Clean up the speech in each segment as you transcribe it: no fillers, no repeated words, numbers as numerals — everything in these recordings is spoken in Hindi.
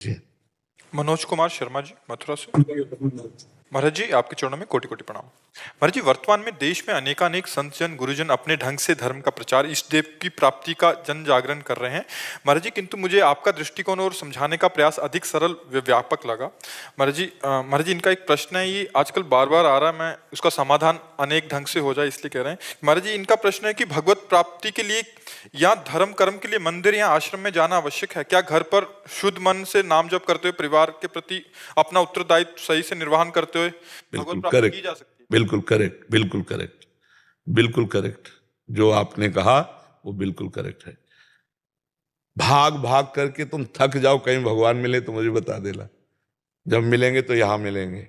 जी। मनोज कुमार शर्मा जी, मथुरा से। महाराज जी, आपके चरणों में कोटि कोटि प्रणाम। महाराज जी, वर्तमान में देश में अनेकानेक संत जन गुरुजन अपने ढंग से धर्म का प्रचार, इष्ट देव की प्राप्ति का जन जागरण कर रहे हैं महाराज जी, किंतु मुझे आपका दृष्टिकोण और समझाने का प्रयास अधिक सरल व व्यापक लगा। महाराज जी, इनका एक प्रश्न है, ये आजकल बार बार आ रहा है, मैं उसका समाधान अनेक ढंग से हो जाए इसलिए कह रहे हैं। महाराज जी, इनका प्रश्न है कि भगवत प्राप्ति के लिए या धर्म कर्म के लिए मंदिर या आश्रम में जाना आवश्यक है क्या? घर पर शुद्ध मन से नाम जप करते हुए परिवार के प्रति अपना उत्तरदायित्व सही से निर्वहन करते हुए भगवत बिल्कुल प्राप्ति की करेक्ट, जा सकती है? बिल्कुल करेक्ट, बिल्कुल करेक्ट, बिल्कुल करेक्ट। जो आपने कहा वो बिल्कुल करेक्ट है। भाग भाग करके तुम थक जाओ, कहीं भगवान मिले तो मुझे बता देना। जब मिलेंगे तो यहां मिलेंगे।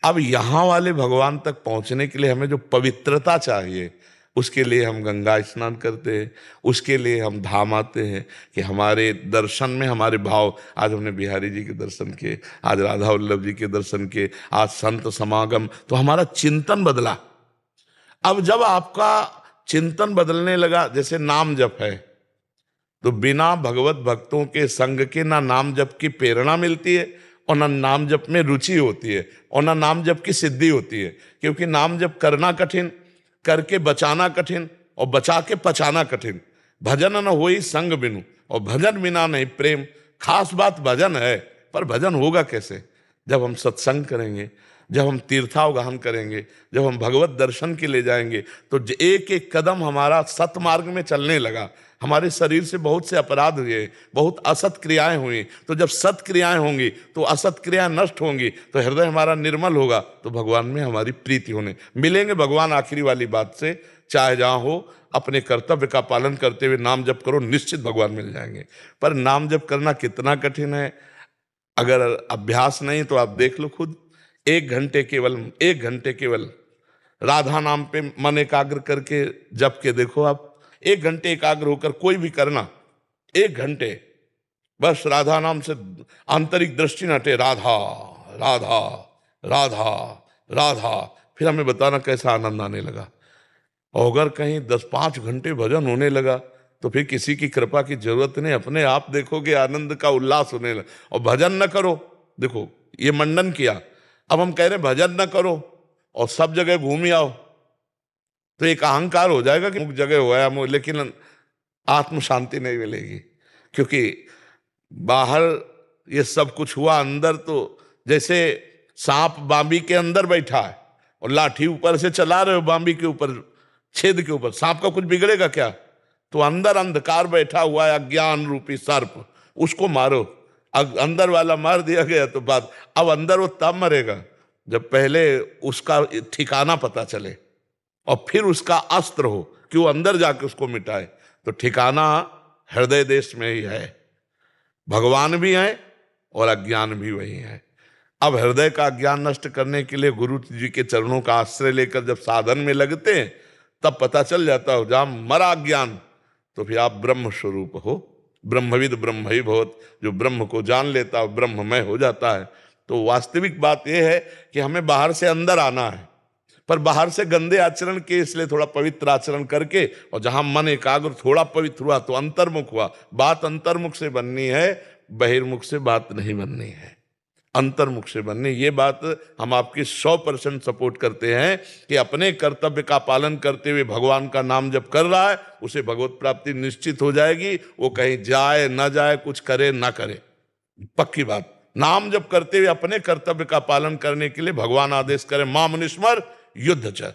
अब यहां वाले भगवान तक पहुंचने के लिए हमें जो पवित्रता चाहिए, उसके लिए हम गंगा स्नान करते हैं, उसके लिए हम धाम आते हैं कि हमारे दर्शन में हमारे भाव। आज हमने बिहारी जी के दर्शन किए, आज राधा वल्लभ जी के दर्शन किए, आज संत समागम, तो हमारा चिंतन बदला। अब जब आपका चिंतन बदलने लगा, जैसे नाम जप है, तो बिना भगवत भक्तों के संग के ना नाम जप की प्रेरणा मिलती है और ना नाम जप में रुचि होती है और ना नाम जप की सिद्धि होती है। क्योंकि नाम जप करना कठिन, करके बचाना कठिन और बचा के पचाना कठिन। भजन न होई संग बिनु, और भजन बिना नहीं प्रेम। खास बात भजन है, पर भजन होगा कैसे? जब हम सत्संग करेंगे, जब हम तीर्थावगाहन करेंगे, जब हम भगवत दर्शन के लिए जाएंगे, तो एक एक कदम हमारा सतमार्ग में चलने लगा। हमारे शरीर से बहुत से अपराध हुए, बहुत असत क्रियाएं हुई, तो जब सत क्रियाएं होंगी तो असत क्रियाएं नष्ट होंगी, तो हृदय हमारा निर्मल होगा, तो भगवान में हमारी प्रीति होने मिलेंगे भगवान। आखिरी वाली बात से, चाहे जहां हो, अपने कर्तव्य का पालन करते हुए नाम जप करो, निश्चित भगवान मिल जाएंगे। पर नाम जप करना कितना कठिन है, अगर अभ्यास नहीं तो आप देख लो खुद। 1 घंटे केवल, 1 घंटे केवल राधा नाम पे मन एकाग्र करके जप के देखो आप। 1 घंटे एकाग्र होकर कोई भी करना, 1 घंटे बस राधा नाम से आंतरिक दृष्टि न हटे, राधा राधा राधा राधा, फिर हमें बताना कैसा आनंद आने लगा। और अगर कहीं 10-5 घंटे भजन होने लगा, तो फिर किसी की कृपा की जरूरत नहीं, अपने आप देखोगे आनंद का उल्लास होने लगा। और भजन न करो, देखो ये मंडन किया, अब हम कह रहे भजन न करो और सब जगह घूम आओ, तो एक अहंकार हो जाएगा कि मुख जगह हुआ है, लेकिन आत्म शांति नहीं मिलेगी। क्योंकि बाहर ये सब कुछ हुआ, अंदर तो जैसे सांप बांबी के अंदर बैठा है और लाठी ऊपर से चला रहे हो, बांबी के ऊपर, छेद के ऊपर, सांप का कुछ बिगड़ेगा क्या? तो अंदर अंधकार बैठा हुआ है, अज्ञान रूपी सर्प, उसको मारो। अंदर वाला मार दिया गया तो बात, अब अंदर वो तब मरेगा जब पहले उसका ठिकाना पता चले और फिर उसका अस्त्र हो कि वो अंदर जाके उसको मिटाए। तो ठिकाना हृदय देश में ही है, भगवान भी हैं और अज्ञान भी वही है। अब हृदय का अज्ञान नष्ट करने के लिए गुरु जी के चरणों का आश्रय लेकर जब साधन में लगते हैं, तब पता चल जाता हो, जहां मरा ज्ञान, तो फिर आप ब्रह्म स्वरूप हो। ब्रह्मविद ब्रह्म ही भवत, जो ब्रह्म को जान लेता है ब्रह्ममय हो जाता है। तो वास्तविक बात यह है कि हमें बाहर से अंदर आना है, पर बाहर से गंदे आचरण के, इसलिए थोड़ा पवित्र आचरण करके, और जहां मन एकाग्र थोड़ा पवित्र हुआ तो अंतर्मुख हुआ। बात अंतर्मुख से बननी है, बहिर्मुख से बात नहीं बननी है, अंतर्मुख से बननी। ये बात हम आपकी 100% सपोर्ट करते हैं कि अपने कर्तव्य का पालन करते हुए भगवान का नाम जप कर रहा है, उसे भगवत प्राप्ति निश्चित हो जाएगी। वो कहीं जाए ना जाए, कुछ करे ना करे, पक्की बात। नाम जप करते हुए अपने कर्तव्य का पालन करने के लिए भगवान आदेश करें, मां मुनिस्मर युद्ध च,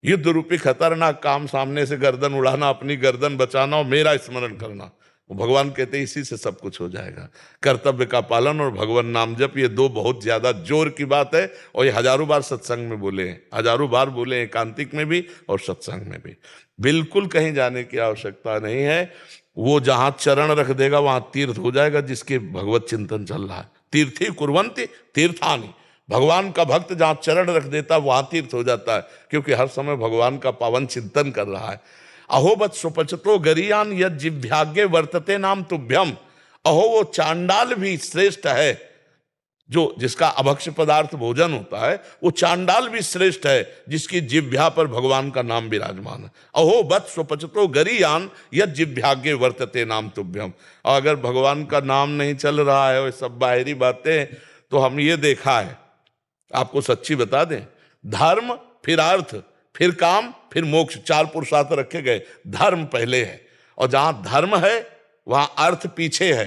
युद्ध रूपी खतरनाक काम, सामने से गर्दन उड़ाना, अपनी गर्दन बचाना और मेरा स्मरण करना। वो भगवान कहते हैं इसी से सब कुछ हो जाएगा। कर्तव्य का पालन और भगवान नाम जप, ये दो बहुत ज्यादा जोर की बात है। और ये हजारों बार सत्संग में बोले हैं, हजारों बार बोले हैं, एकांतिक में भी और सत्संग में भी। बिल्कुल कहीं जाने की आवश्यकता नहीं है। वो जहां चरण रख देगा वहां तीर्थ हो जाएगा, जिसके भगवत चिंतन चल रहा है। तीर्थी कुर्वन्ति तीर्थानि, भगवान का भक्त जहां चरण रख देता वहां तीर्थ हो जाता है, क्योंकि हर समय भगवान का पावन चिंतन कर रहा है। अहोबत सुपचतो गरियान यद जिभ्याग्य वर्तते नाम तुभ्यम। अहो, वो चांडाल भी श्रेष्ठ है जो जिसका अभक्ष्य पदार्थ भोजन होता है, वो चांडाल भी श्रेष्ठ है जिसकी जिह्वा पर भगवान का नाम विराजमान है। अहो बत स्वपचतो गरीयान यद जिह्वाग्ये वर्तते नाम तुभ्यम। और अगर भगवान का नाम नहीं चल रहा है, वो सब बाहरी बातें, तो हम ये देखा है, आपको सच्ची बता दें, धर्म फिर अर्थ फिर काम फिर मोक्ष, 4 पुरुषार्थ रखे गए। धर्म पहले है, और जहां धर्म है वहां अर्थ पीछे है,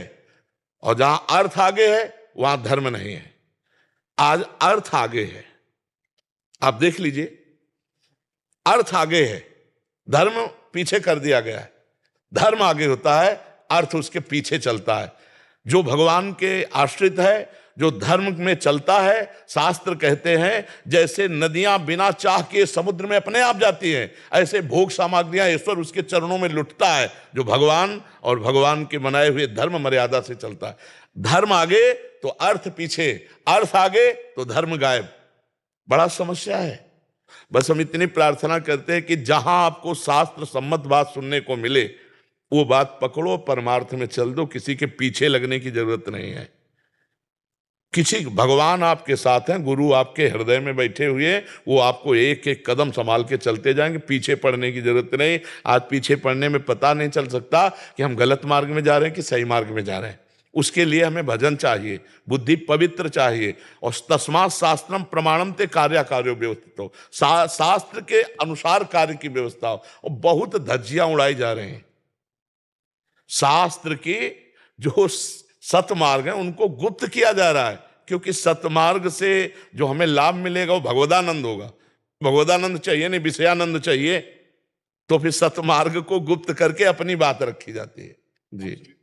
और जहां अर्थ आगे है वहां धर्म नहीं है। आज अर्थ आगे है, आप देख लीजिए, अर्थ आगे है, धर्म पीछे कर दिया गया है। धर्म आगे होता है, अर्थ उसके पीछे चलता है। जो भगवान के आश्रित है, जो धर्म में चलता है, शास्त्र कहते हैं जैसे नदियां बिना चाह के समुद्र में अपने आप जाती हैं, ऐसे भोग सामग्रियां ईश्वर उसके चरणों में लुटता है, जो भगवान और भगवान के बनाए हुए धर्म मर्यादा से चलता है। धर्म आगे तो अर्थ पीछे, अर्थ आगे तो धर्म गायब। बड़ा समस्या है। बस हम इतनी प्रार्थना करते हैं कि जहां आपको शास्त्र सम्मत बात सुनने को मिले, वो बात पकड़ो, परमार्थ में चल दो, किसी के पीछे लगने की जरूरत नहीं है। किसी भगवान आपके साथ हैं, गुरु आपके हृदय में बैठे हुए, वो आपको एक एक कदम संभाल के चलते जाएंगे, पीछे पड़ने की जरूरत नहीं। आज पीछे पड़ने में पता नहीं चल सकता कि हम गलत मार्ग में जा रहे हैं कि सही मार्ग में जा रहे हैं। उसके लिए हमें भजन चाहिए, बुद्धि पवित्र चाहिए, और तस्मात् शास्त्रम प्रमाणम ते कार्य कार्यो व्यवस्थित हो, शास्त्र के अनुसार कार्य की व्यवस्था हो। और बहुत धज्जियां उड़ाई जा रहे हैं। शास्त्र की जो सतमार्ग है उनको गुप्त किया जा रहा है, क्योंकि सतमार्ग से जो हमें लाभ मिलेगा वो भगवदानंद होगा। भगवदानंद चाहिए नहीं, विषयानंद चाहिए, तो फिर सतमार्ग को गुप्त करके अपनी बात रखी जाती है। जी।